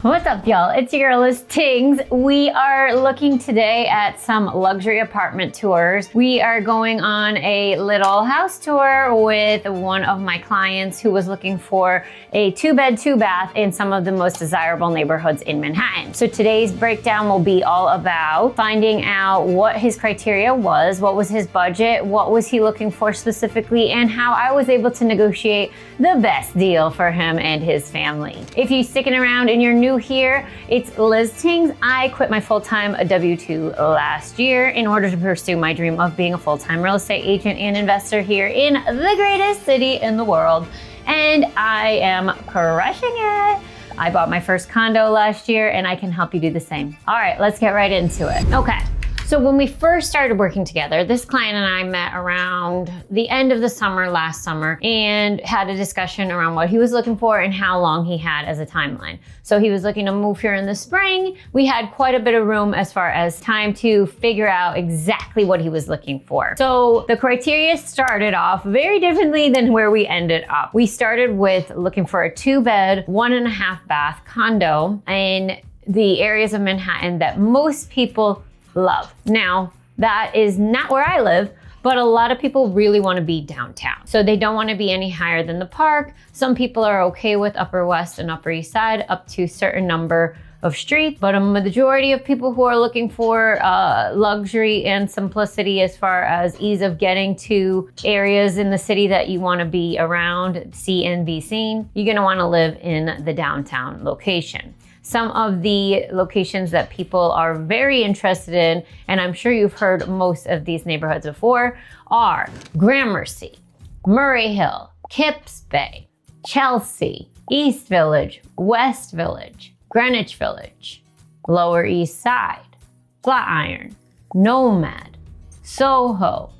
What's up, y'all? It's your girl Lizzztings. We are looking today at some luxury apartment tours. We are going on a little house tour with one of my clients who was looking for a 2-bed, 2-bath in some of the most desirable neighborhoods in Manhattan. So today's breakdown will be all about finding out what his criteria was, what was his budget, what was he looking for specifically, and how I was able to negotiate the best deal for him and his family. If you're sticking around and you're new here, it's Lizzztings. I quit my full-time W-2 last year in order to pursue my dream of being a full-time real estate agent and investor here in the greatest city in the world. And I am crushing it. I bought my first condo last year and I can help you do the same. All right, let's get right into it. Okay. So when we first started working together, this client and I met around the end of the summer, last summer, and had a discussion around what he was looking for and how long he had as a timeline. So he was looking to move here in the spring. We had quite a bit of room as far as time to figure out exactly what he was looking for. So the criteria started off very differently than where we ended up. We started with looking for a 2-bed, 1.5-bath condo in the areas of Manhattan that most people love. Now, that is not where I live, but a lot of people really want to be downtown. So they don't want to be any higher than the park. Some people are okay with Upper West and Upper East Side up to a certain number of streets, but a majority of people who are looking for luxury and simplicity as far as ease of getting to areas in the city that you want to be around, see and be seen, you're going to want to live in the downtown location. Some of the locations that people are very interested in, and I'm sure you've heard most of these neighborhoods before, are Gramercy, Murray Hill, Kips Bay, Chelsea, East Village, West Village, Greenwich Village, Lower East Side, Flatiron, Nomad, Soho,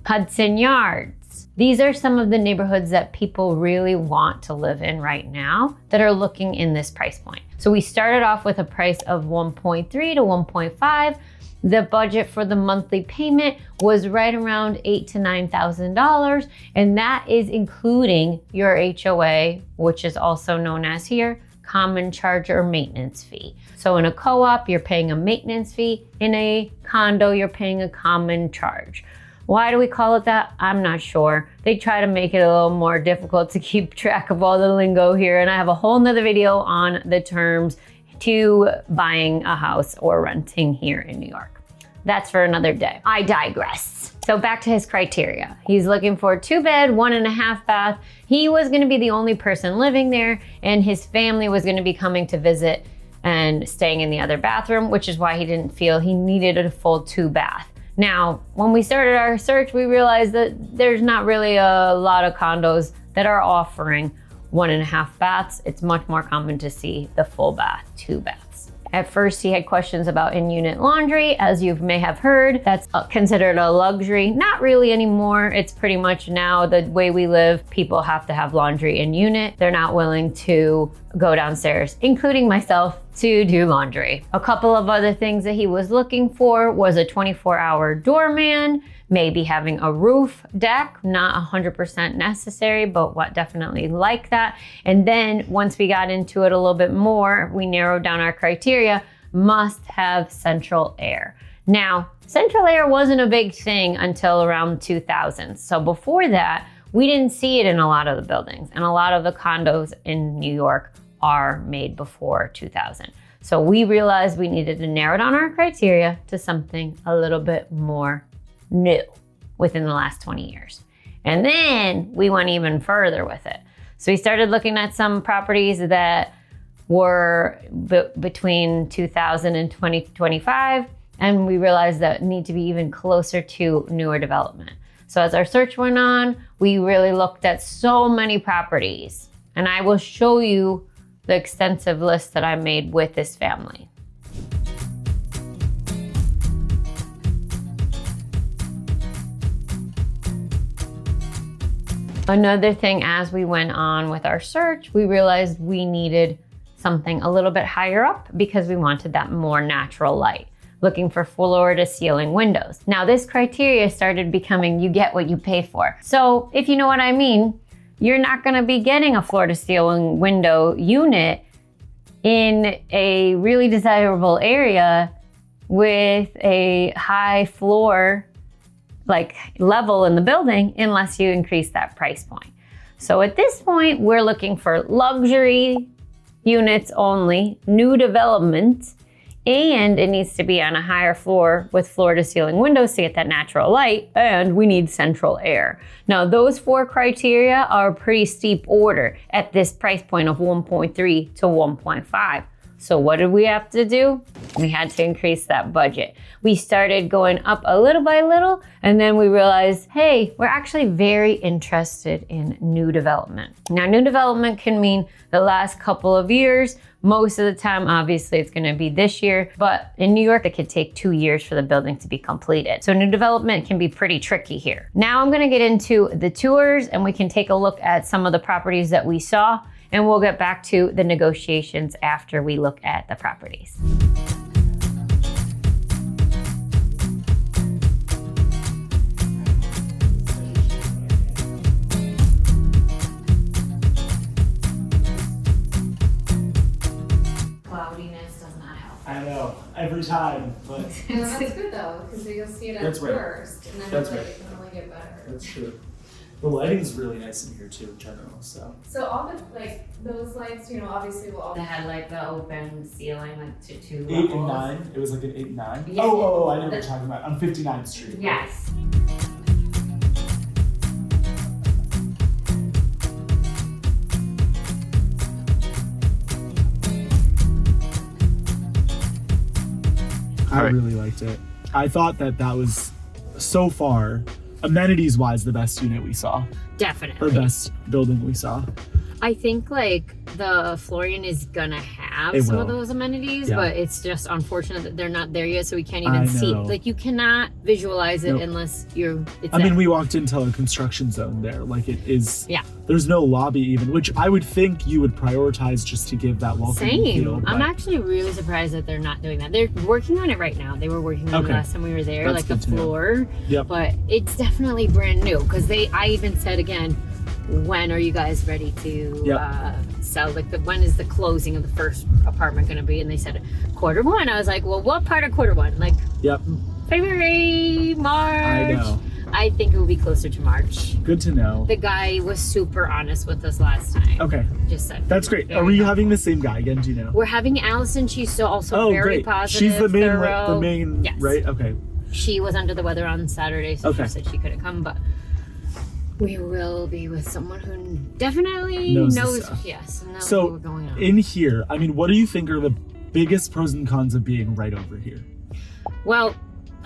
Hudson Yards. These are some of the neighborhoods that people really want to live in right now that are looking in this price point. So we started off with a price of 1.3 to 1.5. The budget for the monthly payment was right around $8,000 to $9,000, and that is including your HOA, which is also known as here, common charge or maintenance fee. So in a co-op, you're paying a maintenance fee. In a condo, you're paying a common charge. Why do we call it that? I'm not sure. They try to make it a little more difficult to keep track of all the lingo here, and I have a whole nother video on the terms to buying a house or renting here in New York. That's for another day. I digress. So back to his criteria. He's looking for a 2-bed, 1.5-bath. He was gonna be the only person living there, and his family was gonna be coming to visit and staying in the other bathroom, which is why he didn't feel he needed a full 2-bath. Now, when we started our search, we realized that there's not really a lot of condos that are offering 1.5 baths. It's much more common to see the full bath, 2 baths. At first, he had questions about in-unit laundry. As you may have heard, that's considered a luxury. Not really anymore. It's pretty much now the way we live. People have to have laundry in unit. They're not willing to go downstairs, including myself, to do laundry. A couple of other things that he was looking for was a 24-hour doorman, maybe having a roof deck, not 100% necessary, but what definitely like that. And then once we got into it a little bit more, we narrowed down our criteria, must have central air. Now, central air wasn't a big thing until around 2000. So before that, we didn't see it in a lot of the buildings, and a lot of the condos in New York are made before 2000. So we realized we needed to narrow down our criteria to something a little bit more new within the last 20 years. And then we went even further with it. So we started looking at some properties that were between 2000 and 2025, and we realized that need to be even closer to newer development. So as our search went on, we really looked at so many properties, and I will show you the extensive list that I made with this family. Another thing, as we went on with our search, we realized we needed something a little bit higher up because we wanted that more natural light, looking for floor to ceiling windows. Now this criteria started becoming you get what you pay for. So if you know what I mean, you're not gonna be getting a floor to ceiling window unit in a really desirable area with a high floor like level in the building unless you increase that price point. So at this point, we're looking for luxury units only, new development, and it needs to be on a higher floor with floor to ceiling windows to get that natural light, and we need central air. Now, those 4 criteria are a pretty steep order at this price point of 1.3 to 1.5. So what did we have to do? We had to increase that budget. We started going up a little by little, and then we realized, hey, we're actually very interested in new development. Now, new development can mean the last couple of years. Most of the time, obviously, it's gonna be this year, but in New York, it could take 2 years for the building to be completed. So new development can be pretty tricky here. Now I'm gonna get into the tours, and we can take a look at some of the properties that we saw, and we'll get back to the negotiations after we look at the properties. Cloudiness does not help. I know, every time, but No, that's good though, because you'll see it at That's right. first, and then That's like, right. it can only get better. that's true. The lighting's really nice in here too, in general, so. So all the, like, those lights, you know, obviously will all. It had like the open ceiling, like to 2 8 and levels. 9, it was like an 8 and 9? Yeah. Oh, I know what you're talking about, on 59th Street. Yes. I really liked it. I thought that was, so far, amenities wise, the best unit we saw, Definitely. or best building we saw. I think like the Florian is gonna have It some of will. those amenities, Yeah. but it's just unfortunate that they're not there yet, so we can't I even see. know. Like you cannot visualize it Nope. unless you're. It's I mean, there. we walked into a construction zone there, like it is. Yeah. There's no lobby even, which I would think you would prioritize just to give that welcoming Same. feel. I'm but actually really surprised that they're not doing that. They're working on it right now. They were working on it Okay. last time we were there, That's like the good to know. floor. Yep. But it's definitely brand new because I even said again, when are you guys ready to Yep. sell? Like when is the closing of the first apartment going to be? And they said Q1. I was like, well, what part of Q1? Like Yep. February, March. I know. I think it will be closer to March. Good to know. The guy was super honest with us last time. Okay. Just said. That's great. very Are we helpful. having the same guy again? Do you know? We're having Allison. She's so also Oh, very great. positive. She's the main, thorough. Yes. right? Okay. She was under the weather on Saturday, so Okay. she said she couldn't come, but we will be with someone who definitely Knows the knows stuff. yes, knows So, what we're going on. In here, I mean, what do you think are the biggest pros and cons of being right over here? Well,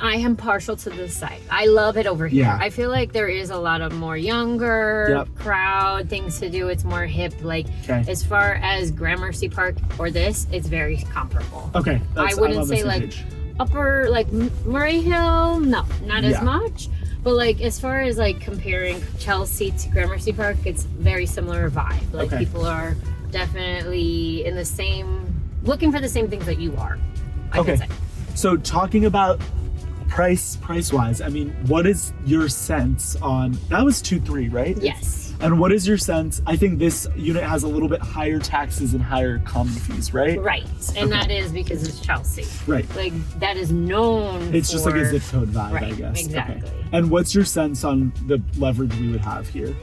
I am partial to this side. I love it over here. Yeah. I feel like there is a lot of more younger Yep. crowd, things to do. It's more hip. Like Okay. as far as Gramercy Park or this, it's very comparable. Okay. I wouldn't I'm on the say same like page. upper like Murray Hill, no, not as Yeah. much. But like as far as like comparing Chelsea to Gramercy Park, it's very similar vibe. Like Okay. people are definitely in the same, looking for the same things that you are. I Okay. can say. So talking about price wise, I mean, what is your sense on that was 2.3, right? Yes. And what is your sense? I think this unit has a little bit higher taxes and higher common fees, right? Right. And that is because it's Chelsea. Right. Like that is known It's just like a for- zip code vibe, I Right, guess. exactly. Okay. And what's your sense on the leverage we would have here?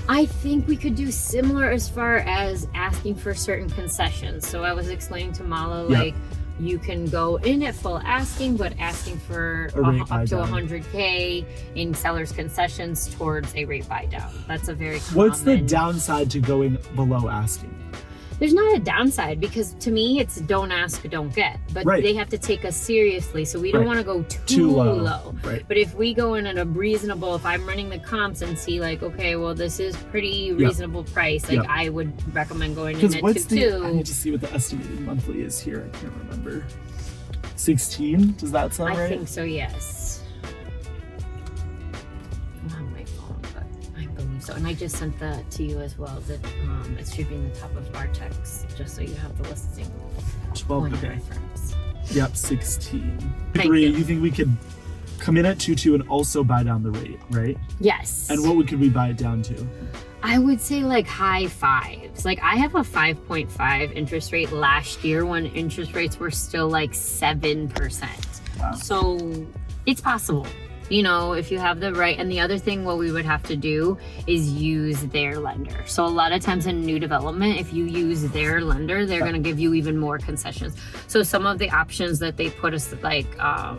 I think we could do similar as far as asking for certain concessions. So I was explaining to Mala, Yeah. like, you can go in at full asking, but asking for A rate up buy to down. 100K in seller's concessions towards a rate buy down. That's a very common. What's the downside to going below asking? There's not a downside because to me it's don't ask, don't get. But Right. they have to take us seriously, so we don't Right. want to go too Too low. low. Right. But if we go in at a reasonable, if I'm running the comps and see like, okay, well this is pretty reasonable price, like Yeah. I would recommend going in Because at what's 2.2. I need to see what the estimated monthly is here. I can't remember. 16? Does that sound I right? think so, yes. I'm on my phone, but I believe so. And I just sent that to you as well. That it should be in the top of our text, just so you have the listing 12, point of okay. reference. Yep, 16. Thank Three, you. you think we could come in at 2.2 and also buy down the rate, right? Yes. And what could we buy it down to? I would say like high fives. Like I have a 5.5 interest rate last year when interest rates were still like 7%. Wow. So it's possible, you know, if you have the right. And the other thing, what we would have to do is use their lender. So a lot of times in new development, if you use their lender, they're going to give you even more concessions. So some of the options that they put us like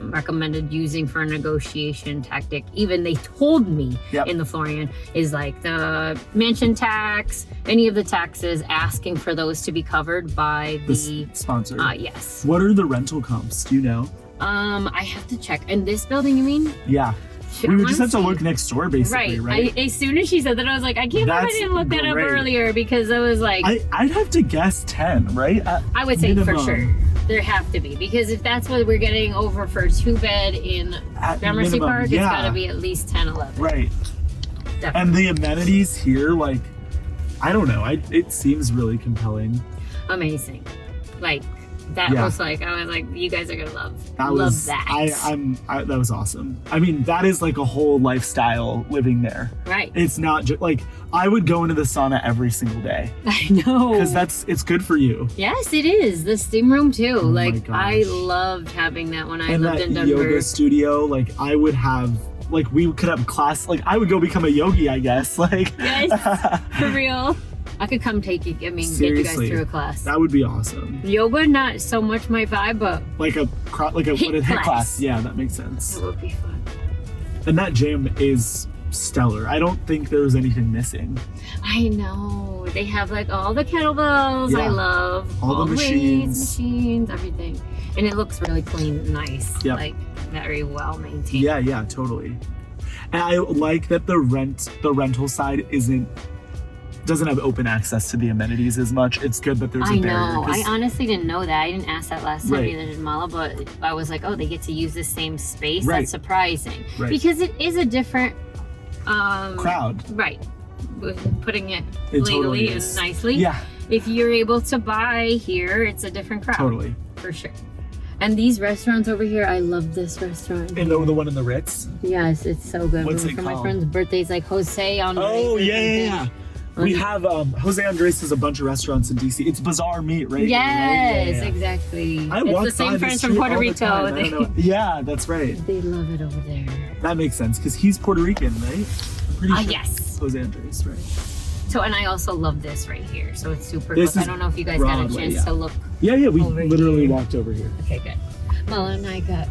recommended using for a negotiation tactic, even they told me in the Florian, is like the mansion tax, any of the taxes, asking for those to be covered by the sponsor. Yes. What are the rental comps? Do you know? I have to check. In this building, you mean? Yeah. We would just have to look next door, basically, right? As soon as she said that, I was like, I can't believe I didn't look that up earlier, because I was like... I'd have to guess 10, right? I would say for sure. There have to be, because if that's what we're getting over for 2-bed in Gramercy Park, it's got to be at least 10, 11. Right. Definitely. And the amenities here, like, I don't know. It seems really compelling. Amazing. Like... That was like, I was like, you guys are gonna love that. That was awesome. I mean, that is like a whole lifestyle living there. Right. It's not just like, I would go into the sauna every single day. I know. Because it's good for you. Yes, it is. The steam room too. Oh like, I loved having that when I lived in Denver. Yoga studio, like I would have, like we could have class, like I would go become a yogi, I guess. Like. Yes, for real. I could come get you guys through a class. That would be awesome. Yoga, not so much my vibe, but like a HIIT class. Yeah, that makes sense. It would be fun. And that gym is stellar. I don't think there's anything missing. I know. They have like all the kettlebells. I love all the machines, everything, and it looks really clean and nice. Like very well maintained. Yeah, totally. And I like that the rental side doesn't have open access to the amenities as much. It's good that there's a barrier. I know. I honestly didn't know that. I didn't ask that last time either in Mala, but I was like, oh, they get to use the same space. That's surprising. Because it is a different crowd. Right. Putting it legally and nicely. Yeah. If you're able to buy here, it's a different crowd. Totally. For sure. And these restaurants over here, I love this restaurant. And the one in the Ritz? Yes, it's so good. What's it for called? My friend's birthday's like Jose Andres. Oh, yeah. We have Jose Andres has a bunch of restaurants in DC. It's Bazaar Meat, right? Yes, exactly. It's the same friends from Puerto Rico. Yeah, that's right. They love it over there. That makes sense because he's Puerto Rican, right? I'm pretty sure. Yes. Jose Andres, right? So, and I also love this right here. So it's super cool. I don't know if you guys got a chance to look. Yeah, we literally walked over here. Okay, good. Mala and I got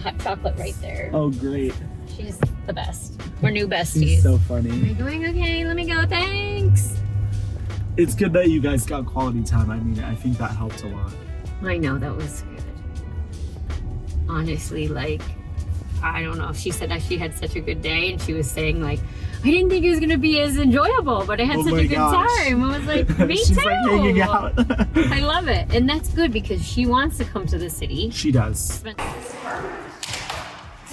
hot chocolate right there. Oh, great. She's the best. We're new besties. She's so funny. Am I going? Okay, let me go. Thanks. It's good that you guys got quality time. I mean, I think that helped a lot. I know, that was good. Honestly, like, I don't know. She said that she had such a good day, and she was saying, like, I didn't think it was going to be as enjoyable, but I had such a good time. I was like, me She's too. Like hanging out. I love it. And that's good because she wants to come to the city. She does. It's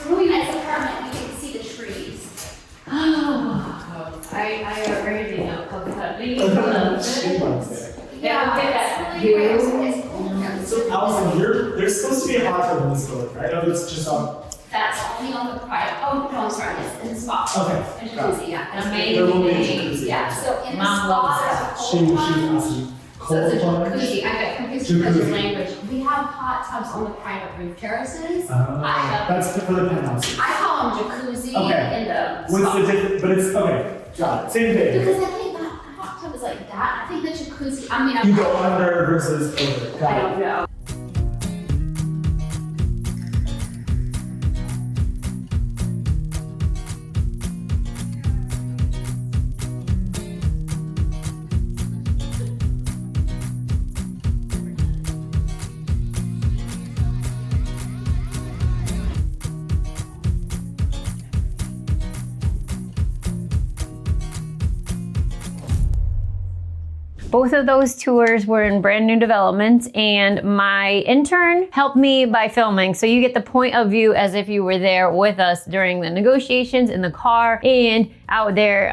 a really nice apartment. You can see the trees. Oh, I already know. Yeah, it's really great. It's cool. So Allison, there's supposed to be a hot tub in this building, right? Oh, it's just on. That's only on the private. Oh no, I'm sorry. It's in the spa. Okay. And jacuzzi, yeah. There will be a Amazing. jacuzzi. Yeah. So in the Mom spa, loves there's a She's cold awesome. So it's a Cold plunge? jacuzzi. I got confused because of language. We have hot tubs on the private roof terraces. That's for the penthouses. I call them jacuzzi in the What's spa. the difference? But it's okay. Got it. Same thing. Because I think the hot tub is like that. I think the jacuzzi. I mean, You go under versus over. I Got it. don't know. Both of those tours were in brand new developments, and my intern helped me by filming. So you get the point of view as if you were there with us during the negotiations in the car and out there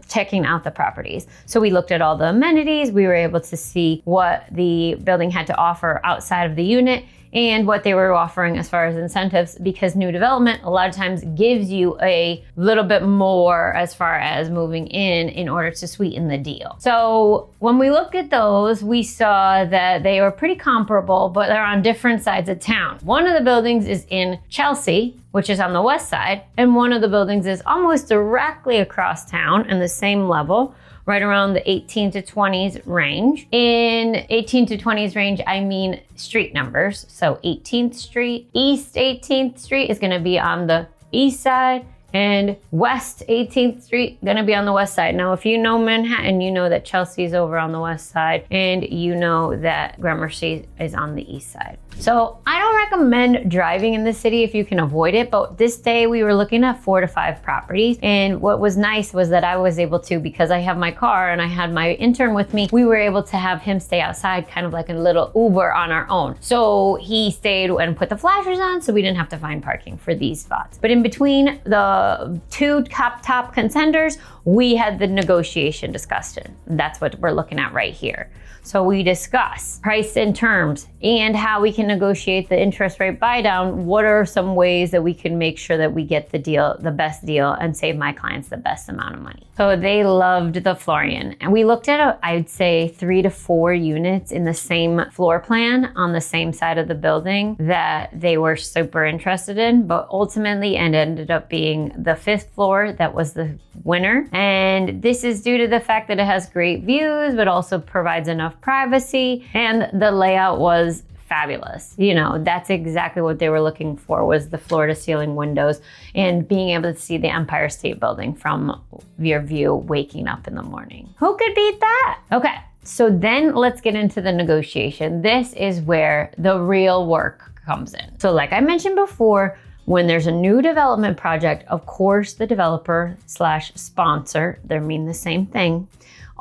checking out the properties. So we looked at all the amenities. We were able to see what the building had to offer outside of the unit. and what they were offering as far as incentives, because new development a lot of times gives you a little bit more as far as moving in order to sweeten the deal. So when we looked at those, we saw that they were pretty comparable, but they're on different sides of town. One of the buildings is in Chelsea, which is on the west side, and one of the buildings is almost directly across town in the same level, right around the 18 to 20s range. In 18 to 20s range, I mean street numbers. So 18th Street, East 18th Street is gonna be on the east side, and West 18th Street gonna be on the west side. Now, if you know Manhattan, you know that Chelsea's over on the west side, and you know that Gramercy is on the east side. So I don't recommend driving in the city if you can avoid it, but this day we were looking at 4 to 5 properties. And what was nice was that I was able to, because I have my car and I had my intern with me, we were able to have him stay outside, kind of like a little Uber on our own. So he stayed and put the flashers on, so we didn't have to find parking for these spots. But in between the two top contenders, we had the negotiation discussion. That's what we're looking at right here. So we discuss price and terms and how we can negotiate the interest rate buy down. What are some ways that we can make sure that we get the best deal and save my clients the best amount of money? So they loved the Florian. And we looked at, I'd say 3 to 4 units in the same floor plan on the same side of the building that they were super interested in, but ultimately it ended up being the 5th floor that was the winner. And this is due to the fact that it has great views, but also provides enough privacy, and the layout was fabulous. You know, that's exactly what they were looking for, was the floor to ceiling windows and being able to see the Empire State Building from your view waking up in the morning. Who could beat that? Okay, so then let's get into the negotiation. This is where the real work comes in. So like I mentioned before, when there's a new development project, of course, the developer / sponsor, they mean the same thing,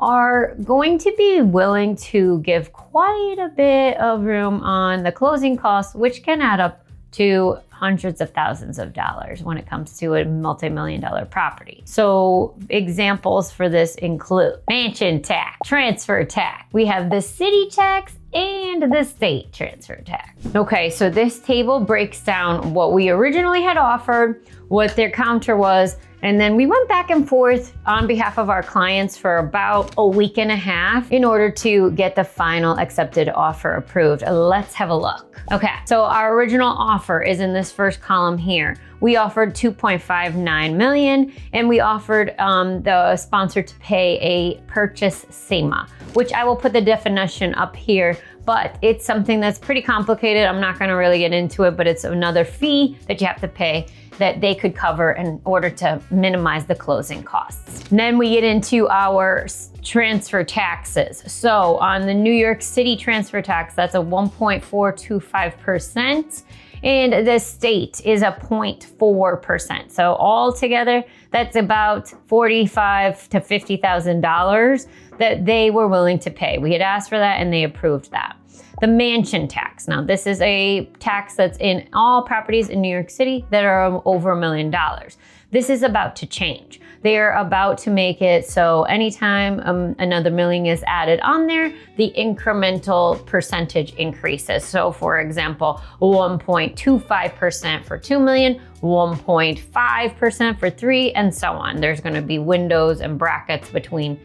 are going to be willing to give quite a bit of room on the closing costs, which can add up to hundreds of thousands of dollars when it comes to a multi-million-dollar property. So examples for this include mansion tax, transfer tax. We have the city tax and the state transfer tax. Okay, so this table breaks down what we originally had offered, what their counter was, and then we went back and forth on behalf of our clients for about a week and a half in order to get the final accepted offer approved. Let's have a look. Okay, so our original offer is in this first column here. We offered 2.59 million, and we offered the sponsor to pay a purchase SEMA, which I will put the definition up here, but it's something that's pretty complicated. I'm not gonna really get into it, but it's another fee that you have to pay that they could cover in order to minimize the closing costs. And then we get into our transfer taxes. So on the New York City transfer tax, that's a 1.425%. And the state is a 0.4%. So altogether, that's about $45,000 to $50,000 that they were willing to pay. We had asked for that and they approved that. The mansion tax. Now, this is a tax that's in all properties in New York City that are over $1 million. This is about to change. They are about to make it so anytime another million is added on there, the incremental percentage increases. So for example, 1.25% for 2 million, 1.5% for 3, and so on. There's gonna be windows and brackets between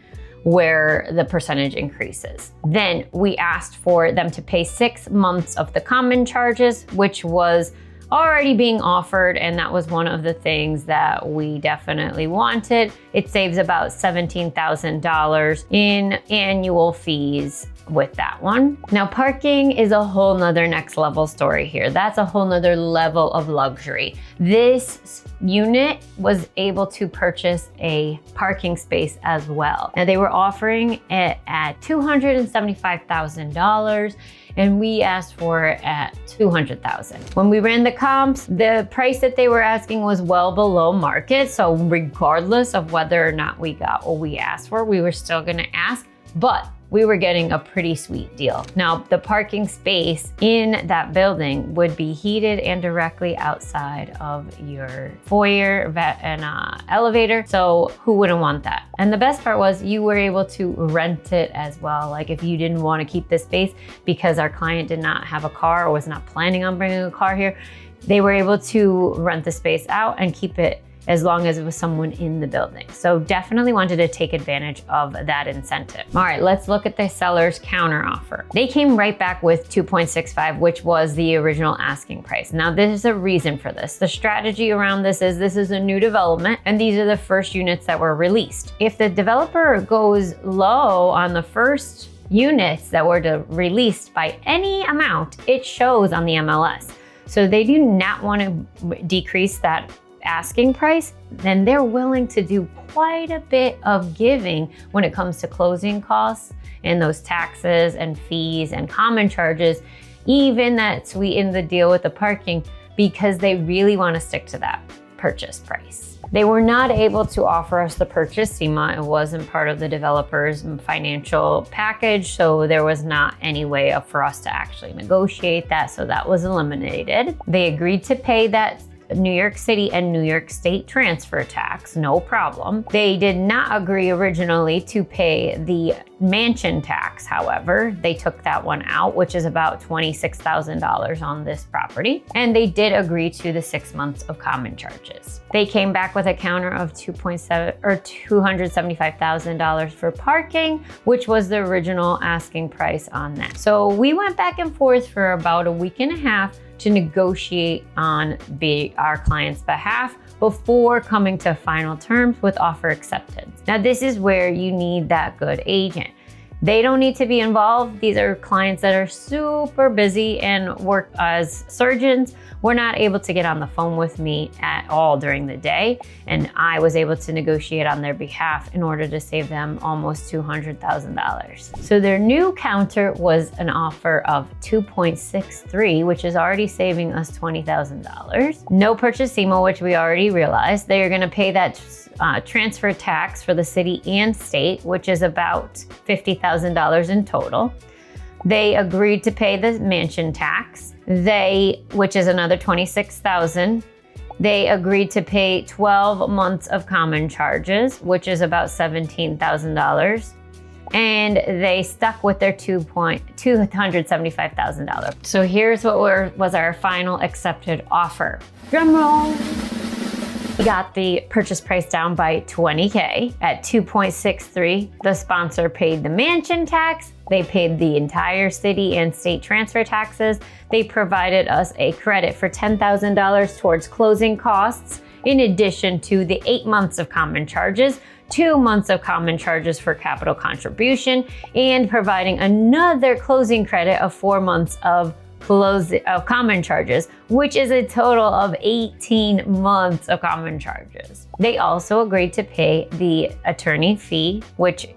where the percentage increases. Then we asked for them to pay 6 months of the common charges, which was already being offered, and that was one of the things that we definitely wanted. It saves about $17,000 in annual fees with that one. Now, parking is a whole nother next level story here. That's a whole nother level of luxury. This unit was able to purchase a parking space as well. Now, they were offering it at $275,000, and we asked for it at $200,000. When we ran the comps, the price that they were asking was well below market. So regardless of whether or not we got what we asked for, we were still gonna ask. But we were getting a pretty sweet deal. Now, the parking space in that building would be heated and directly outside of your foyer and elevator. So who wouldn't want that? And the best part was you were able to rent it as well. Like if you didn't want to keep this space because our client did not have a car or was not planning on bringing a car here, they were able to rent the space out and keep it as long as it was someone in the building. So definitely wanted to take advantage of that incentive. All right, let's look at the seller's counter offer. They came right back with 2.65, which was the original asking price. Now there's a reason for this. The strategy around this is a new development and these are the first units that were released. If the developer goes low on the first units that were released by any amount, it shows on the MLS. So they do not want to decrease that asking price, then they're willing to do quite a bit of giving when it comes to closing costs and those taxes and fees and common charges, even that sweeten the deal with the parking, because they really want to stick to that purchase price. They were not able to offer us the purchase SEMA. It wasn't part of the developer's financial package, so there was not any way for us to actually negotiate that, so that was eliminated. They agreed to pay that New York City and New York State transfer tax, no problem. They did not agree originally to pay the mansion tax, however. They took that one out, which is about $26,000 on this property. And they did agree to the 6 months of common charges. They came back with a counter of $275,000 for parking, which was the original asking price on that. So we went back and forth for about a week and a half to negotiate on our client's behalf before coming to final terms with offer acceptance. Now, this is where you need that good agent. They don't need to be involved. These are clients that are super busy and work as surgeons. Were not able to get on the phone with me at all during the day, and I was able to negotiate on their behalf in order to save them almost $200,000. So their new counter was an offer of 2.63, which is already saving us $20,000. No purchase SEMA, which we already realized. They are going to pay that transfer tax for the city and state, which is about $50,000 in total. They agreed to pay the mansion tax, which is another $26,000. They agreed to pay 12 months of common charges, which is about $17,000. And they stuck with their $275,000. So here's what was our final accepted offer. Drum roll. We got the purchase price down by $20K at 2.63. The sponsor paid the mansion tax. They paid the entire city and state transfer taxes. They provided us a credit for $10,000 towards closing costs, in addition to the 8 months of common charges, 2 months of common charges for capital contribution, and providing another closing credit of 4 months of common charges, which is a total of 18 months of common charges. They also agreed to pay the attorney fee, which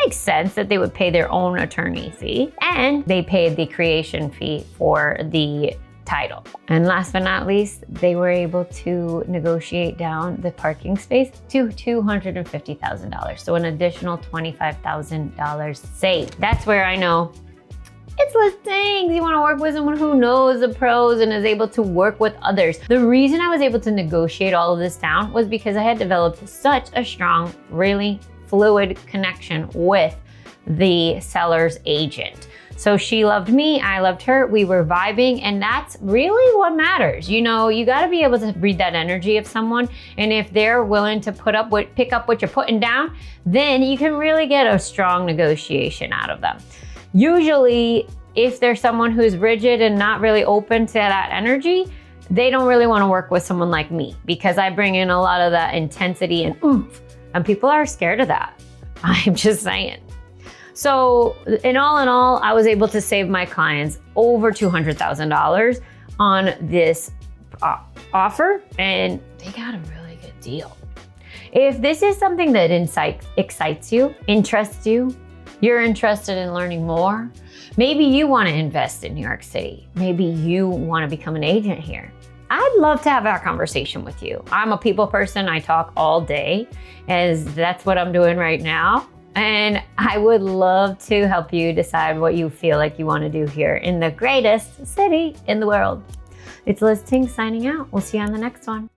makes sense that they would pay their own attorney fee, and they paid the creation fee for the title. And last but not least, they were able to negotiate down the parking space to $250,000. So an additional $25,000 saved. That's where I know it's Lizzztings. You want to work with someone who knows the pros and is able to work with others. The reason I was able to negotiate all of this down was because I had developed such a strong, really fluid connection with the seller's agent. So she loved me, I loved her, we were vibing, and that's really what matters. You know, you gotta be able to read that energy of someone, and if they're willing to pick up what you're putting down, then you can really get a strong negotiation out of them. Usually, if there's someone who's rigid and not really open to that energy, they don't really want to work with someone like me, because I bring in a lot of that intensity and oomph, and people are scared of that. I'm just saying. So in all, I was able to save my clients over $200,000 on this offer, and they got a really good deal. If this is something that excites you, interests you, you're interested in learning more, maybe you want to invest in New York City, maybe you want to become an agent here, I'd love to have that conversation with you. I'm a people person, I talk all day, as that's what I'm doing right now. And I would love to help you decide what you feel like you want to do here in the greatest city in the world. It's Lizzztings signing out. We'll see you on the next one.